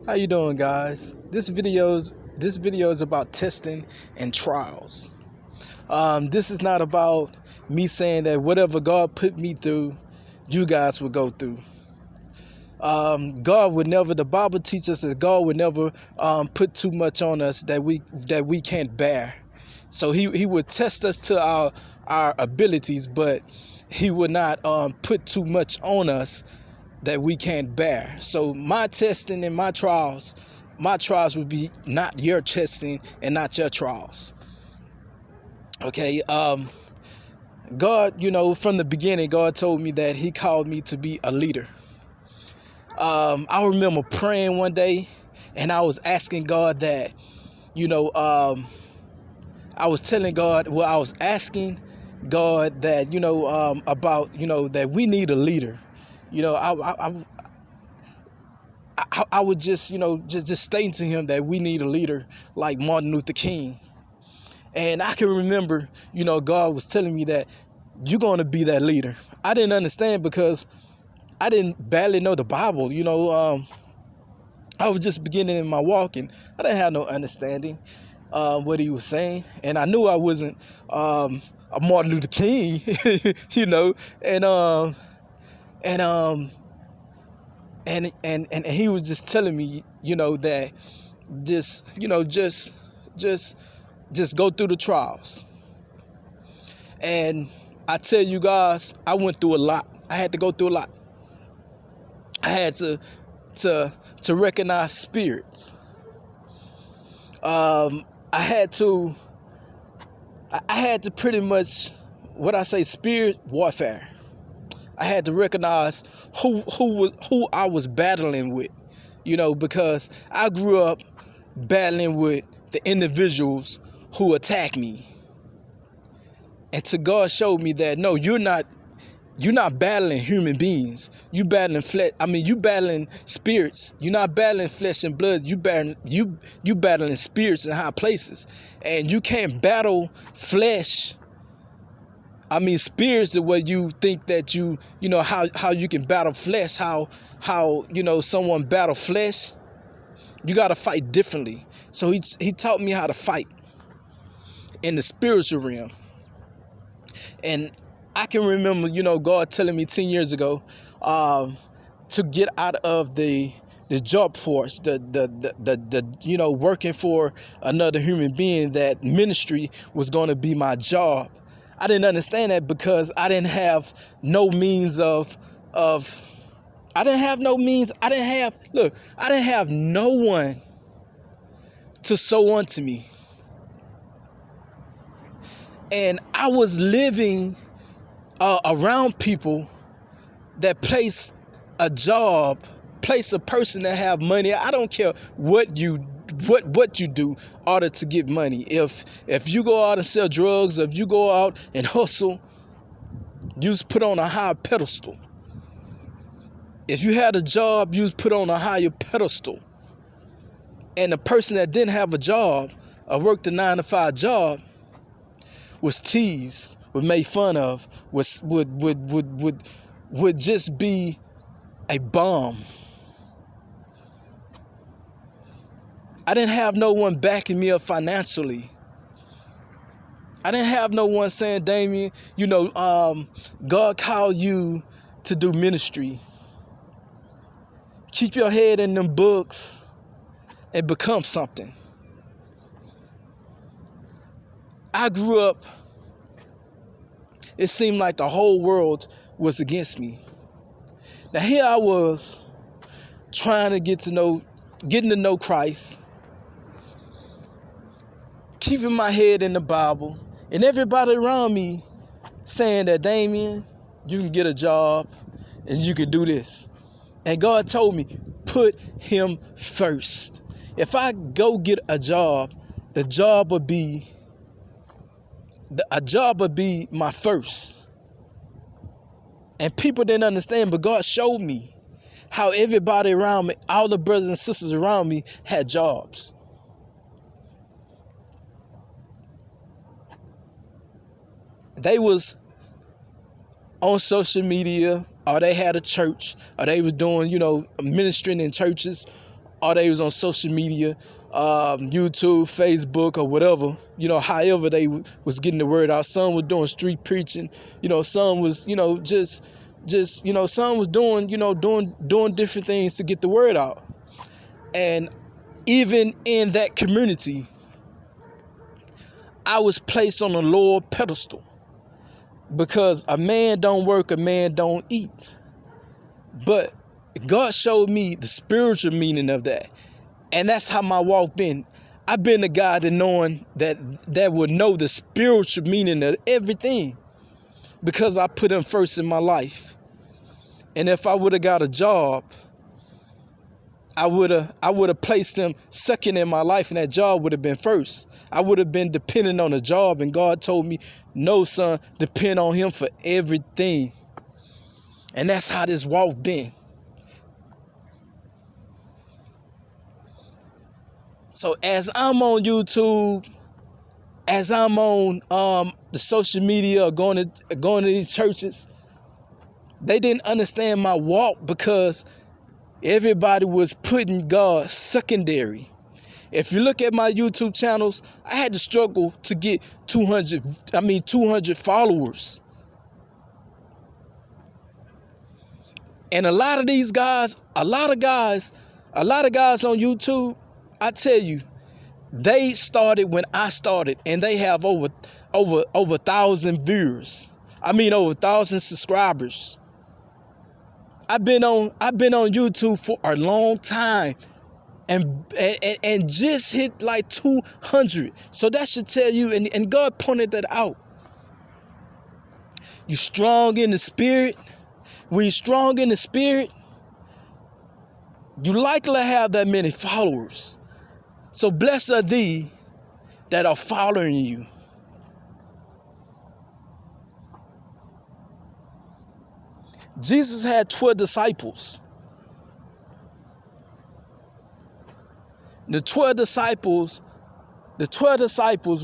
How you doing, guys? This video is about testing and trials. This is not about me saying that whatever God put me through, you guys would go through. God would never. The Bible teaches us that God would never put too much on us that we can't bear. So He would test us to our abilities, but He would not put too much on us that we can't bear. So my testing and my trials would be not your testing and not your trials. Okay. God, from the beginning, God told me that He called me to be a leader. I remember praying one day, and I was asking God that, I was telling God, well, I was asking God that, about, that we need a leader. I would just stating to Him that we need a leader like Martin Luther King. And I can remember, God was telling me that you're going to be that leader. I didn't understand because I didn't barely know the Bible. I was just beginning in my walk, and I didn't have no understanding what He was saying. And I knew I wasn't a Martin Luther King, and and and He was just telling me, that just go through the trials. And I tell you guys, I went through a lot. I had to go through a lot. I had to recognize spirits. I had to pretty much, what I say, spirit warfare. I had to recognize who I was battling with, because I grew up battling with the individuals who attack me. And to God showed me that no, you're not battling human beings. You battling flesh. You battling spirits. You're not battling flesh and blood. You battling spirits in high places. And you can't battle flesh. Spirits the way you think that how you can battle flesh, how someone battle flesh. You got to fight differently. So he taught me how to fight in the spiritual realm. And I can remember, God telling me 10 years ago to get out of the job force, the working for another human being, that ministry was going to be my job. I didn't understand that because I didn't have no means I didn't have no means. I didn't have no one to sow unto me. And I was living around people that place a person that have money. I don't care what you do in order to get money. If you go out and sell drugs, if you go out and hustle, you was put on a high pedestal. If you had a job, you was put on a higher pedestal. And the person that didn't have a job or worked a 9-to-5 job was teased, was made fun of, would just be a bum. I didn't have no one backing me up financially. I didn't have no one saying, Damien, God called you to do ministry. Keep your head in them books and become something. I grew up, it seemed like the whole world was against me. Now here I was trying to getting to know Christ, keeping my head in the Bible, and everybody around me saying that, Damien, you can get a job and you can do this. And God told me, put Him first. If I go get a job, the job would be my first. And people didn't understand, but God showed me how everybody around me, all the brothers and sisters around me, had jobs. They was on social media, or they had a church, or they was doing, ministering in churches, or they was on social media, YouTube, Facebook, or whatever, however they was getting the word out. Some was doing street preaching, some was, some was doing, doing different things to get the word out. And even in that community, I was placed on a lower pedestal, because a man don't work, a man don't eat. But God showed me the spiritual meaning of that. And that's how my walk been. I've been a guy that would know the spiritual meaning of everything, because I put him first in my life. And if I would have got a job, I would have placed him second in my life, and that job would have been first. I would have been dependent on a job, and God told me, no, son, depend on him for everything. And that's how this walk been. So as I'm on YouTube, as I'm on the social media, or going to these churches, they didn't understand my walk, because everybody was putting God secondary. If you look at my YouTube channels, I had to struggle to get 200 followers. And a lot of guys on YouTube, I tell you, they started when I started, and they have over 1,000 viewers. Over 1,000 subscribers. I've been on YouTube for a long time, and just hit like 200. So that should tell you, and God pointed that out. You strong in the spirit. When you're strong in the spirit, you likely have that many followers. So blessed are thee that are following you. Jesus had 12 disciples. The 12 disciples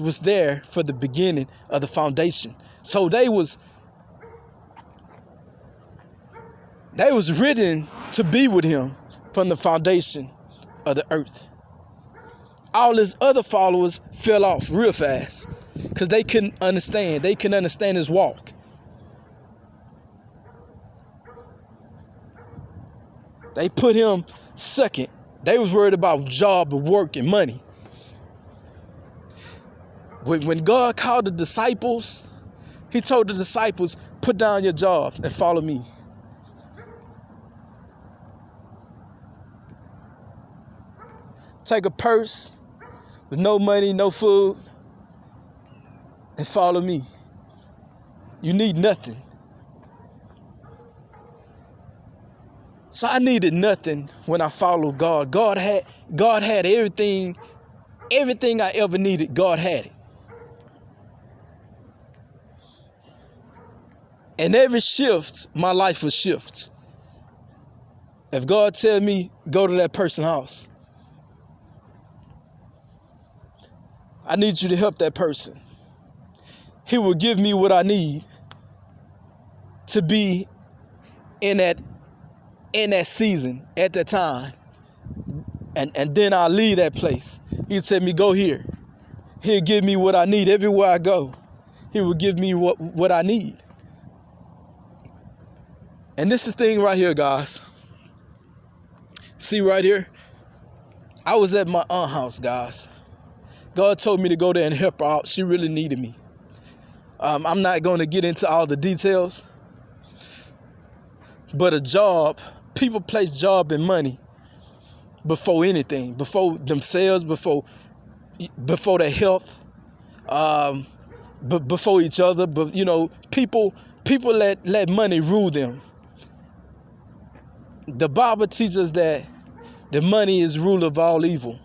was there for the beginning of the foundation. So they was written to be with him from the foundation of the earth. All his other followers fell off real fast, because they couldn't understand. They couldn't understand his walk. They put him second. They was worried about job and work and money. When God called the disciples, he told the disciples, put down your jobs and follow me. Take a purse with no money, no food, and follow me. You need nothing. So I needed nothing when I followed God. God had everything I ever needed. God had it. And every shift, my life would shift. If God tell me, go to that person's house, I need you to help that person. He will give me what I need to be in that season, at that time. And then I'll leave that place. He'll tell me, go here. He'll give me what I need everywhere I go. He will give me what I need. And this is the thing right here, guys. See right here? I was at my aunt's house, guys. God told me to go there and help her out. She really needed me. I'm not going to get into all the details. But a job, people place job and money before anything, before themselves, before their health, before each other. But people let money rule them. The Bible teaches us that the money is ruler of all evil,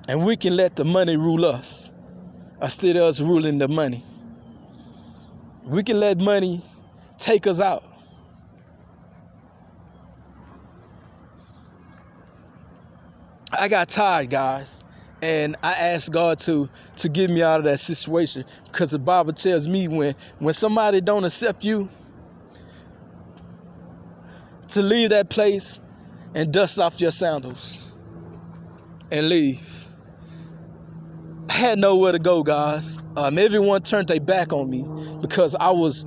and we can let the money rule us instead of us ruling the money. We can let money take us out. I got tired, guys, and I asked God to get me out of that situation, because the Bible tells me when somebody don't accept you, to leave that place and dust off your sandals and leave. I had nowhere to go, guys. Everyone turned their back on me because I was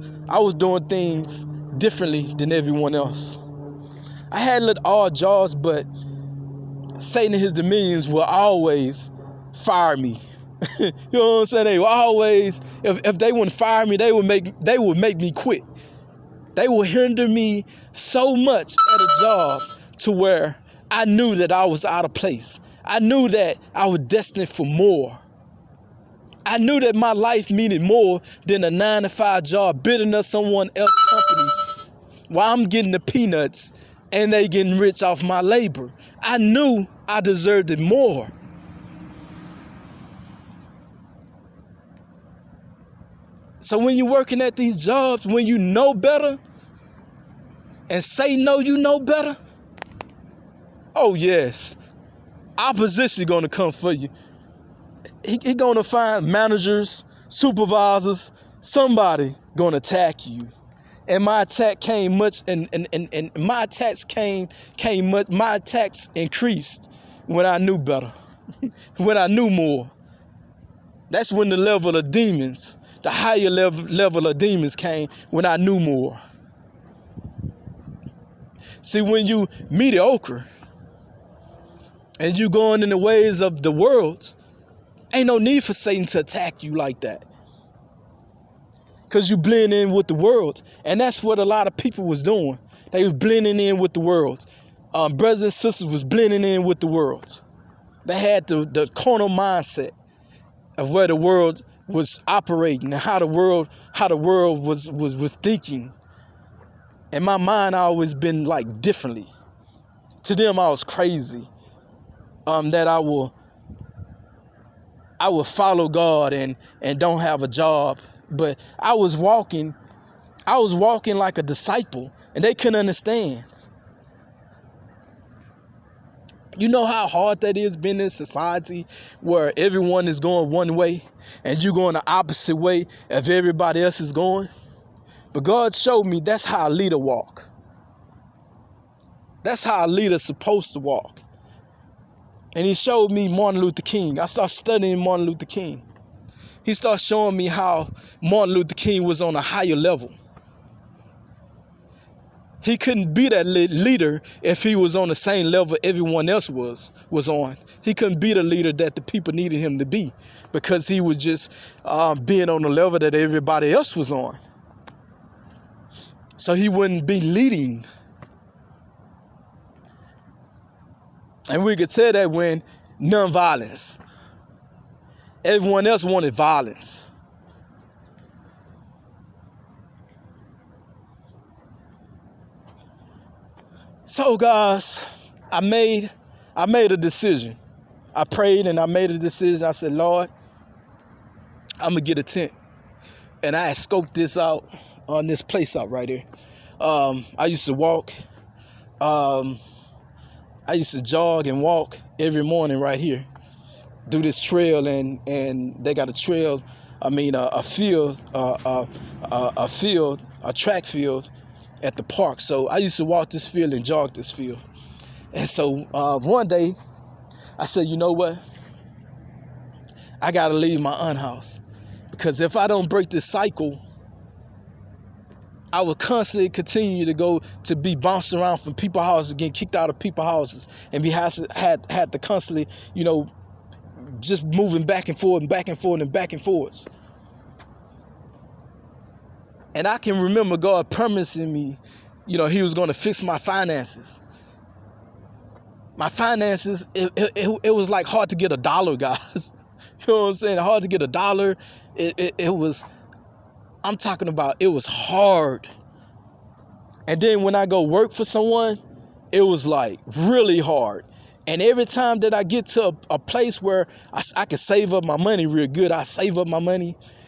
doing things differently than everyone else. I had little odd jobs, but Satan and his dominions will always fire me. You know what I'm saying? They will always, if they wouldn't fire me, they would make me quit. They will hinder me so much at a job to where I knew that I was out of place. I knew that I was destined for more. I knew that my life needed more than a 9-to-5 job building up someone else's company while I'm getting the peanuts and they getting rich off my labor. I knew I deserved it more. So when you're working at these jobs, when you know better and say no, you know better, oh yes, opposition gonna come for you. He gonna find managers, supervisors, somebody gonna attack you. And my attack came much, and my attacks my attacks increased when I knew better, when I knew more. That's when the level of demons, the higher level of demons came when I knew more. See, when you mediocre and you going in the ways of the world, ain't no need for Satan to attack you like that. Because you blend in with the world. And that's what a lot of people was doing. They was blending in with the world. Brothers and sisters was blending in with the world. They had the carnal mindset of where the world was operating and how the world was thinking. And my mind always been like differently. To them, I was crazy. That I will follow God and don't have a job. But I was walking like a disciple, and they couldn't understand. You know how hard that is being in society where everyone is going one way and you going the opposite way of everybody else is going? But God showed me that's how a leader walk. That's how a leader's supposed to walk. And he showed me Martin Luther King. I started studying Martin Luther King. He started showing me how Martin Luther King was on a higher level. He couldn't be that leader if he was on the same level everyone else was on. He couldn't be the leader that the people needed him to be because he was just being on the level that everybody else was on. So he wouldn't be leading. And we could tell that when nonviolence. Everyone else wanted violence. So guys, I made a decision. I prayed and I made a decision. I said, Lord, I'm gonna get a tent. And I had scoped this out on this place out right here. I used to walk. I used to jog and walk every morning right here. Do this trail and they got a trail. A track field at the park. So I used to walk this field and jog this field. And so one day I said, you know what? I got to leave my aunt's house because if I don't break this cycle, I would constantly continue to be bounced around from people's houses, getting kicked out of people's houses, and had to constantly, just moving back and forth and back and forth and back and forth. And I can remember God promising me, he was going to fix my finances. My finances, it was like hard to get $1, guys. You know what I'm saying? Hard to get $1. It was, I'm talking about, it was hard. And then when I go work for someone, it was like really hard. And every time that I get to a place where I can save up my money real good, I save up my money.